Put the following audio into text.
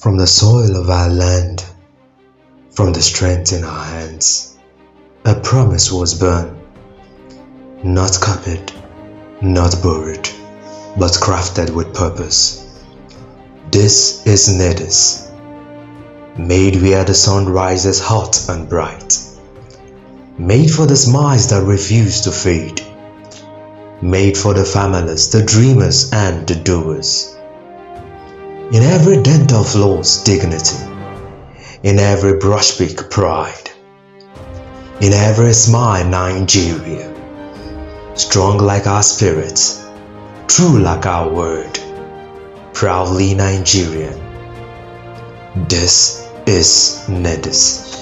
From the soil of our land, from the strength in our hands, a promise was born, not copied, not borrowed, but crafted with purpose. This is NEDIS, made where the sun rises hot and bright, made for the smiles that refuse to fade, made for the families, the dreamers and the doers. In every dental floss, dignity. In every brushpick, pride. In every smile, Nigeria. Strong like our spirits, true like our word. Proudly Nigerian. This is NEDIS.